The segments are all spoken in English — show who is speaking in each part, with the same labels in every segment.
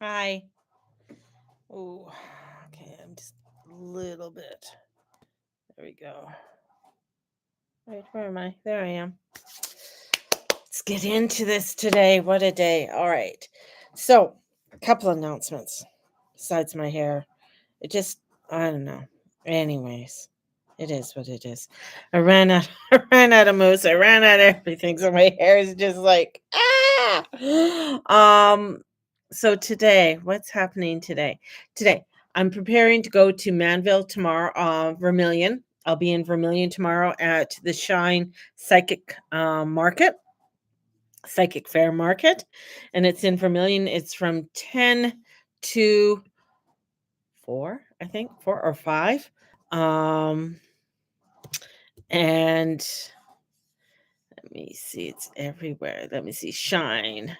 Speaker 1: Hi. Oh, okay. I'm just a little bit. There we go. Right, where am I? There I am. Let's get into this today. What a day. All right. So, a couple announcements besides my hair. It just, I don't know. Anyways, it is what it is. I ran out, I ran out of mousse. I ran out of everything. So my hair is just like, ah. So today, what's happening today? Today, I'm preparing to go to Manville tomorrow, Vermilion. I'll be in Vermilion tomorrow at the Shine Psychic Market, Psychic Fair Market, and it's in Vermilion. It's from 10 to 4, I think, 4 or 5. Um, and let me see, it's everywhere. Let me see, Shine.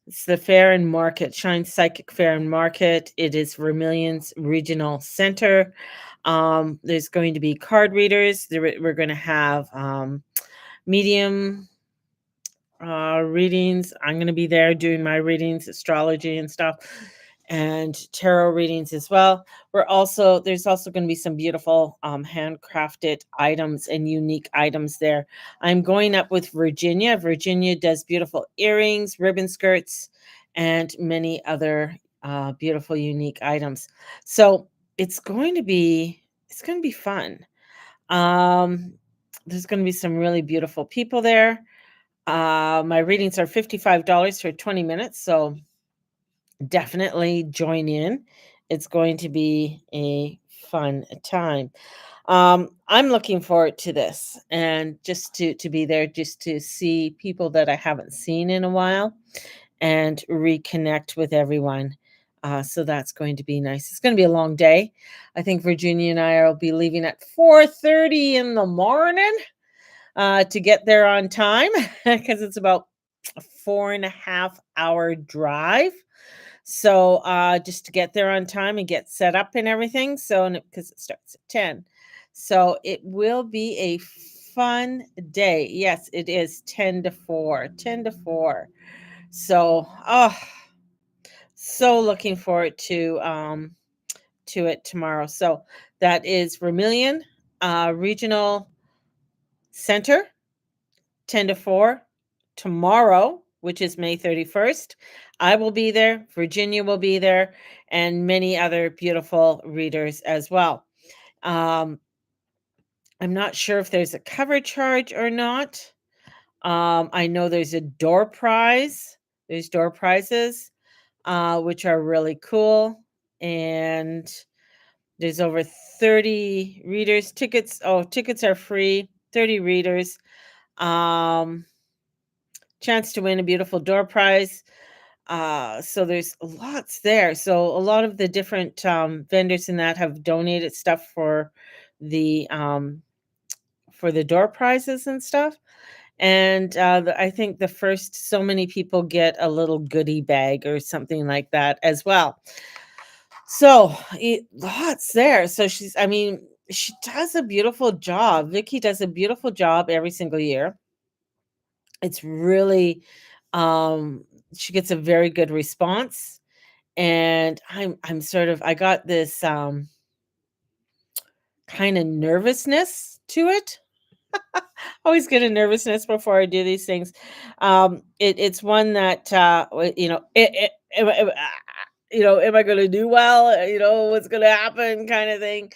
Speaker 1: It's the fair and market, Shine Psychic Fair and Market. It is Vermilion's regional center. There's going to be card readers. We're going to have medium readings. I'm going to be there doing my readings, astrology and stuff, and tarot readings as well. There's also going to be some beautiful handcrafted items and unique items there. I'm going up with Virginia. Virginia does beautiful earrings, ribbon skirts, and many other beautiful unique items. So it's going to be fun. Um, there's going to be some really beautiful people there. My readings are $55 for 20 minutes, so definitely join in. It's going to be a fun time. I'm looking forward to this and just to be there, just to see people that I haven't seen in a while and reconnect with everyone. So that's going to be nice. It's going to be a long day. I think Virginia and I will be leaving at 4:30 in the morning to get there on time because it's about a 4.5 hour drive. So just to get there on time and get set up and everything. So because it starts at 10. So it will be a fun day. Yes, it is 10 to 4. 10 to 4. So so looking forward to it tomorrow. So that is Vermilion Regional Center, 10 to 4 tomorrow, which is May 31st. I will be there, Virginia will be there, and many other beautiful readers as well. Um, I'm not sure if there's a cover charge or not. I know there's a door prize. There's door prizes, which are really cool. And there's over 30 readers. Tickets are free. 30 readers. Um, Chance to win a beautiful door prize. So there's lots there. So a lot of the different vendors in that have donated stuff for the door prizes and stuff. And I think the first so many people get a little goodie bag or something like that as well. So lots there. So I mean, she does a beautiful job. Vicky does a beautiful job every single year. It's really, um, she gets a very good response, and I'm sort of I got this, kinda nervousness to it. Always get a nervousness before I do these things. It's one that, am I gonna do well? What's gonna happen kinda thing.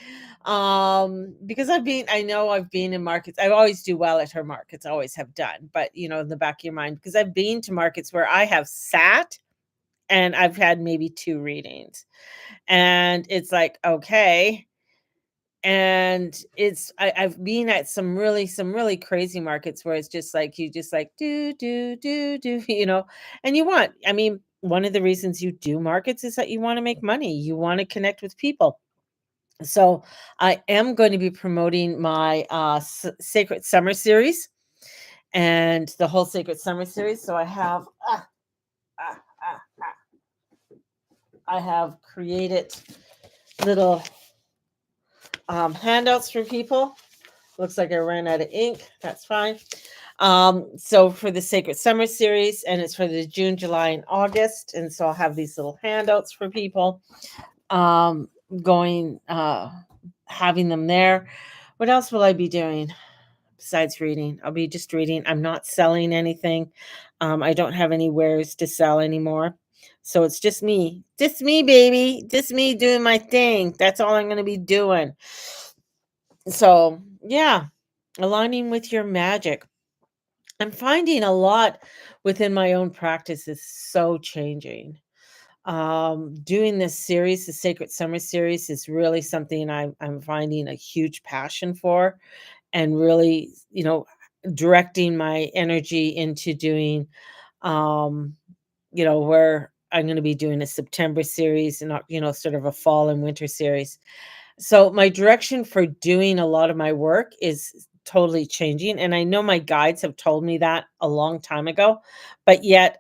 Speaker 1: Because I know I've been in markets. I always do well at her markets, always have done, but, in the back of your mind, because I've been to markets where I have sat and I've had maybe 2 readings. And it's like, okay. And I've been at some really crazy markets where it's just like you just like do, and I mean, one of the reasons you do markets is that you want to make money, you want to connect with people. So I am going to be promoting my Sacred Summer series and the whole Sacred Summer series. So ah, ah, I have created little handouts for people. Looks like I ran out of ink. That's fine. So for the Sacred Summer series, and it's for the June, July, and August. And so I'll have these little handouts for people um going having them there. What else will I be doing besides reading? I'll be just reading. I'm not selling anything. I don't have any wares to sell anymore. So it's just me, baby, just me doing my thing. That's all I'm going to be doing. So, yeah, aligning with your magic. I'm finding a lot within my own practice is so changing. Doing this series, the Sacred Summer series, is really something I'm finding a huge passion for, and really, directing my energy into doing, um, where I'm going to be doing a September series and not, sort of a fall and winter series. So my direction for doing a lot of my work is totally changing, and I know my guides have told me that a long time ago, but yet,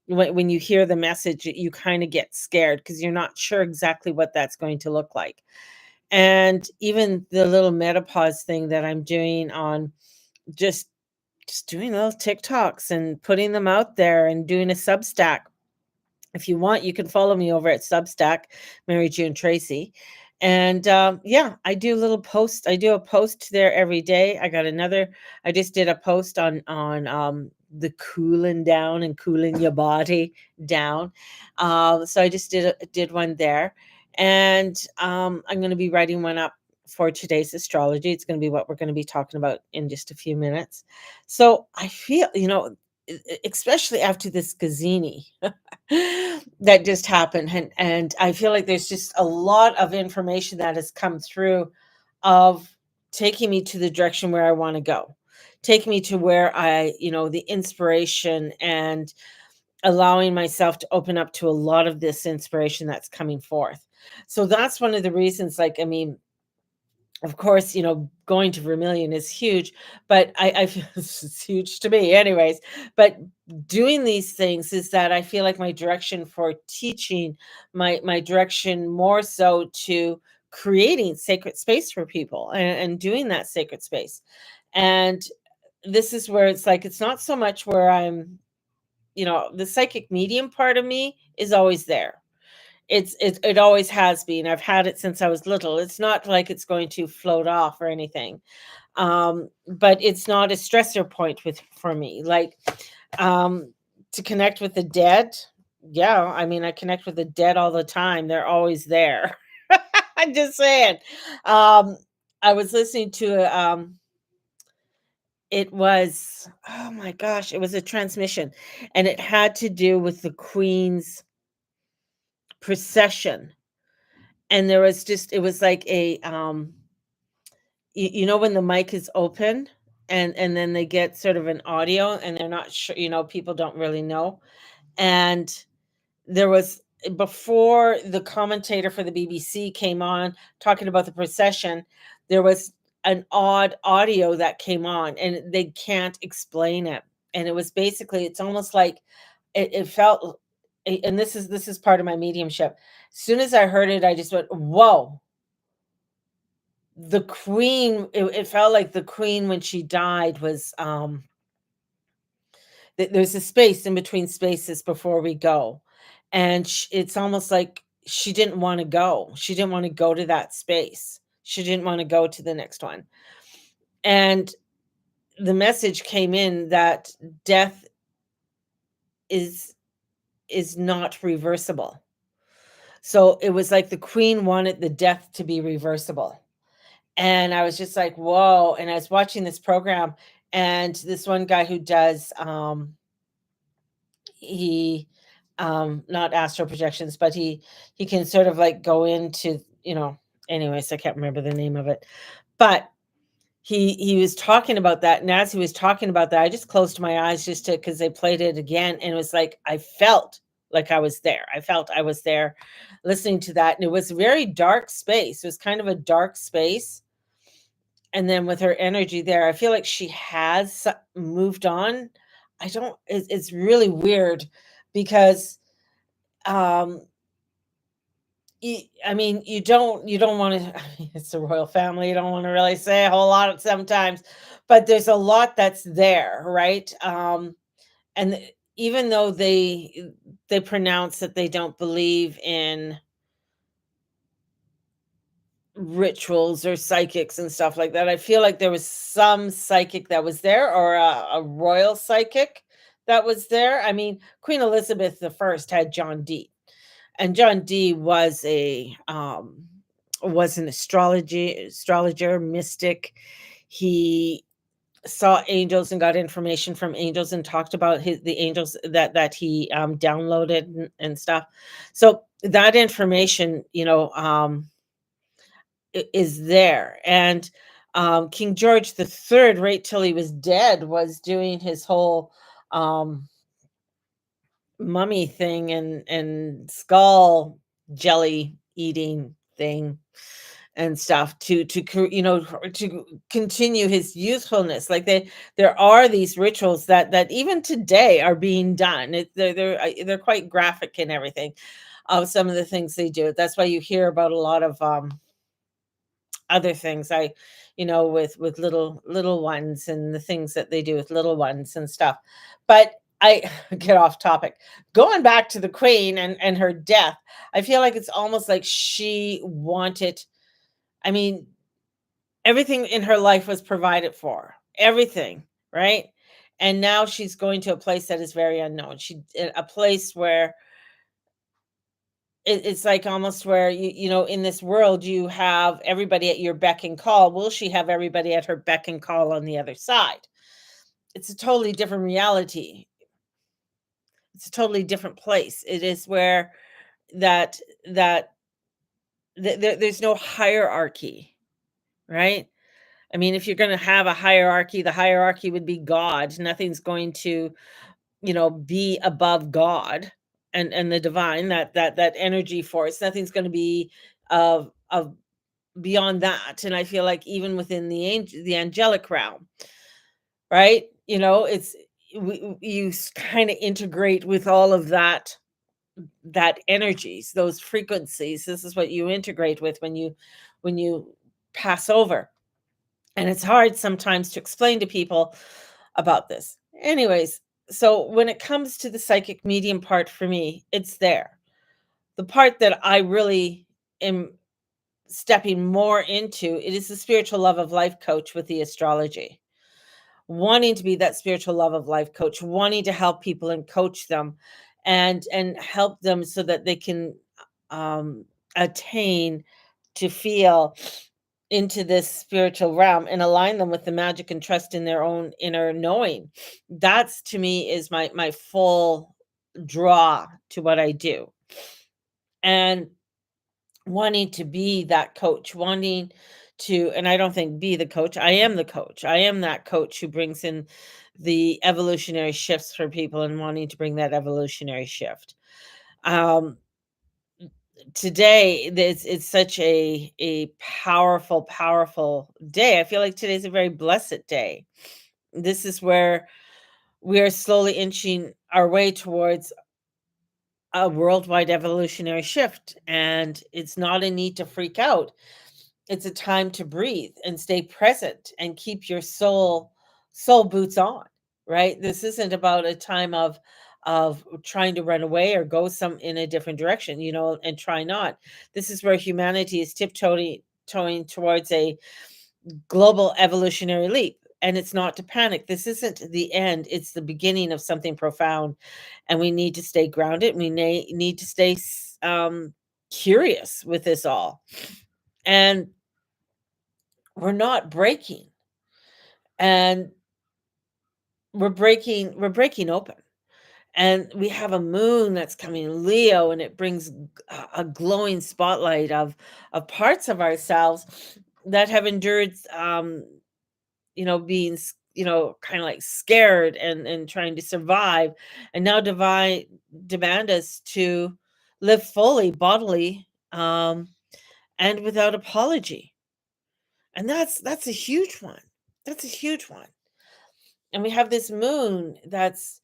Speaker 1: when you hear the message, you kind of get scared because you're not sure exactly what that's going to look like. And even the little menopause thing that I'm doing on just just doing little TikToks and putting them out there and doing a Substack. If you want, you can follow me over at Substack, Mary June Tracy. And yeah, I do little posts. I do a post there every day. I just did a post on the cooling down and cooling your body down. So I just did one there. And I'm going to be writing one up for today's astrology. It's going to be what we're going to be talking about in just a few minutes. So I feel, especially after this Gazini that just happened, and I feel like there's just a lot of information that has come through of taking me to the direction where I want to go, take me to where the inspiration, and allowing myself to open up to a lot of this inspiration that's coming forth. So that's one of the reasons, like, I mean, of course, going to Vermilion is huge, but I feel it's huge to me anyways. But doing these things is that I feel like my direction for teaching, my direction more so to creating sacred space for people, and doing that sacred space. And this is where it's like, it's not so much where the psychic medium part of me is always there. It always has been. I've had it since I was little. It's not like it's going to float off or anything. But it's not a stressor point for me. Like, um, to connect with the dead. Yeah, I mean, I connect with the dead all the time. They're always there. I'm just saying. Um, I was listening to it was, oh my gosh, it was a transmission, and it had to do with the Queen's procession. And there was just, it was like a when the mic is open, and then they get sort of an audio, and they're not sure, people don't really know. And there was, before the commentator for the BBC came on talking about the procession, there was an odd audio that came on, and they can't explain it. And it was basically, it's almost like it felt, and this is part of my mediumship. As soon as I heard it, I just went, whoa. The Queen, it felt like the Queen when she died was, there's a space in between spaces before we go, and it's almost like she didn't wanna go. She didn't wanna go to that space. She didn't wanna go to the next one, and the message came in that death is is not reversible. So, it was like the Queen wanted the death to be reversible. And I was just like, "Whoa," and I was watching this program, and this one guy who does, he, not astral projections, but he can sort of, like, go into, anyways, I can't remember the name of it, but he was talking about that, and as he was talking about that, I just closed my eyes just to, because they played it again, and it was like, I felt like I was there. I felt I was there listening to that, and it was a very dark space. It was kind of a dark space. And then with her energy there, I feel like she has moved on. I don't, it's really weird because, um, I mean, you don't want to. I mean, it's a royal family. You don't want to really say a whole lot sometimes, but there's a lot that's there, right? And even though they pronounce that they don't believe in rituals or psychics and stuff like that, I feel like there was some psychic that was there, or a royal psychic that was there. I mean, Queen Elizabeth the First had John Dee, and John Dee was an astrologer, mystic. He saw angels and got information from angels and talked about the angels that he downloaded and stuff. So that information, is there. And King George the Third, right till he was dead, was doing his whole um mummy thing and skull jelly eating thing and stuff to continue his youthfulness. Like, there are these rituals that even today are being done. They're quite graphic and everything of some of the things they do. That's why you hear about a lot of other things. With little ones and the things that they do with little ones and stuff. But I get off topic. Going back to the queen and her death, I feel like it's almost like she wanted. I mean, everything in her life was provided for. Everything, right? And now she's going to a place that is very unknown. A place where it's like almost where in this world you have everybody at your beck and call. Will she have everybody at her beck and call on the other side? It's a totally different reality. It's a totally different place. It is where that that there's no hierarchy, right? I mean, if you're going to have a hierarchy, the hierarchy would be God. Nothing's going to, be above God and the divine, that energy force. Nothing's going to be of beyond that. And I feel like even within the angelic realm, right? It's you kind of integrate with all of that energies, those frequencies. This is what you integrate with when you pass over. And it's hard sometimes to explain to people about this. Anyways, so when it comes to the psychic medium part for me, it's there. The part that I really am stepping more into, it is the spiritual love of life coach with the astrology. Wanting to be that spiritual love of life coach, wanting to help people and coach them and help them so that they can um attain to feel into this spiritual realm and align them with the magic and trust in their own inner knowing. That's, to me, is my full draw to what I do. And wanting to be that coach, wanting to, and I don't think be the coach, I am the coach. I am that coach who brings in the evolutionary shifts for people and wanting to bring that evolutionary shift. Um, Today, it's such a powerful, powerful day. I feel like today's a very blessed day. This is where we are slowly inching our way towards a worldwide evolutionary shift, and it's not a need to freak out. It's a time to breathe and stay present and keep your soul boots on, right? This isn't about a time of trying to run away or go some in a different direction, and try not. This is where humanity is tiptoeing towards a global evolutionary leap. And it's not to panic. This isn't the end. It's the beginning of something profound. And we need to stay grounded. We need to stay curious with this all. And we're not breaking. And we're breaking open. And we have a moon that's coming Leo, and it brings a glowing spotlight of parts of ourselves that have endured being kind of like scared and trying to survive, and now divine demand us to live fully bodily, and without apology. And that's a huge one. That's a huge one. And we have this moon that's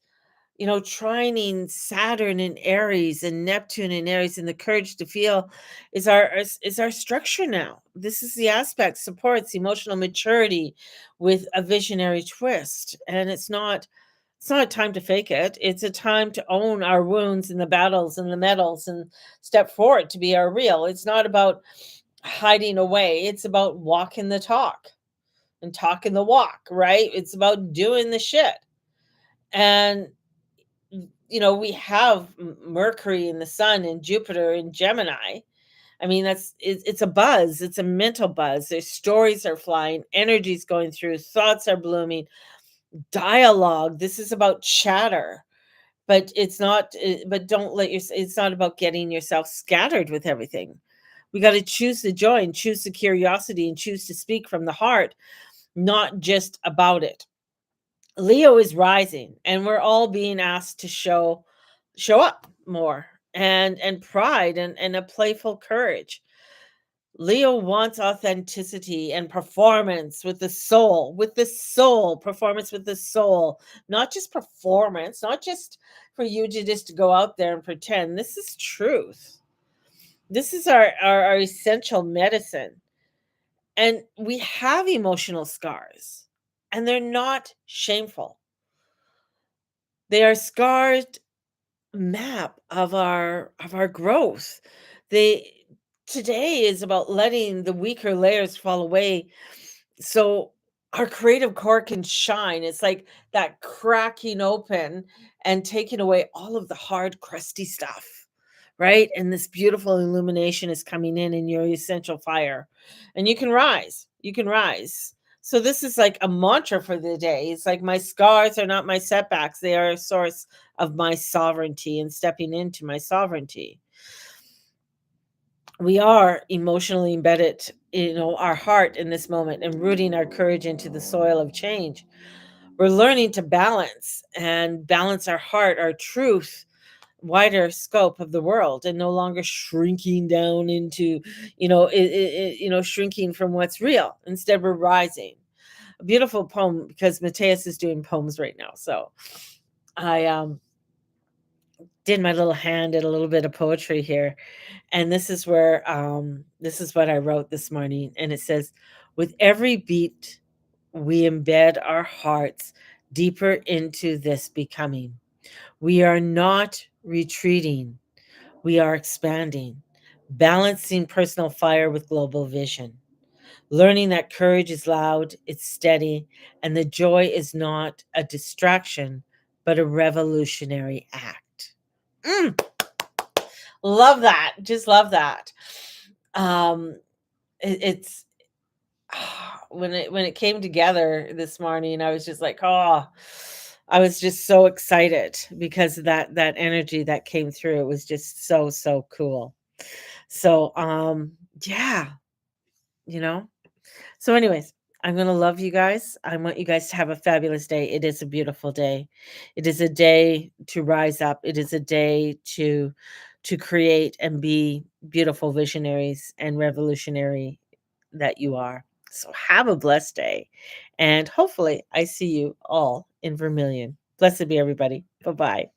Speaker 1: trining Saturn in Aries and Neptune in Aries, and the courage to feel is our structure now. This is the aspect supports emotional maturity with a visionary twist, and it's not a time to fake it. It's a time to own our wounds and the battles and the medals and step forward to be our real. It's not about hiding away. It's about walking the talk and talking the walk, right? It's about doing the shit. And we have Mercury and the Sun and Jupiter and Gemini. I mean, it's a buzz. It's a mental buzz. There's stories are flying, energy's going through, thoughts are blooming, dialogue. This is about chatter, but it's not. But don't let your. It's not about getting yourself scattered with everything. We got to choose the joy and choose the curiosity and choose to speak from the heart, not just about it. Leo is rising, and we're all being asked to show up more, and pride, and a playful courage. Leo wants authenticity and performance with the soul, performance with the soul, not just performance, not just for you to just go out there and pretend. This is truth. This is our essential medicine. And we have emotional scars, and they're not shameful. They are scarred map of our growth. They Today is about letting the weaker layers fall away so our creative core can shine. It's like that cracking open and taking away all of the hard, crusty stuff, right? And this beautiful illumination is coming in your essential fire, and you can rise. You can rise. So this is like a mantra for the day. It's like my scars are not my setbacks; they are a source of my sovereignty and stepping into my sovereignty. We are emotionally embedded, our heart in this moment and rooting our courage into the soil of change. We're learning to balance our heart, our truth, wider scope of the world, and no longer shrinking down into, shrinking from what's real. Instead, we're rising. A beautiful poem, because Mateus is doing poems right now. So I did my little hand at a little bit of poetry here. And this is what I wrote this morning. And it says, with every beat, we embed our hearts deeper into this becoming. We are not retreating, we are expanding, balancing personal fire with global vision, learning that courage is loud, it's steady, and the joy is not a distraction, but a revolutionary act. Mm, love that. Just love that. Um, it's when it came together this morning, I was just like, oh, I was just so excited because of that energy that came through. It was just so so cool. So yeah, you know. So anyways, I'm going to love you guys. I want you guys to have a fabulous day. It is a beautiful day. It is a day to rise up. It is a day to create and be beautiful visionaries and revolutionary that you are. So have a blessed day. And hopefully I see you all in Vermilion. Blessed be everybody. Bye-bye.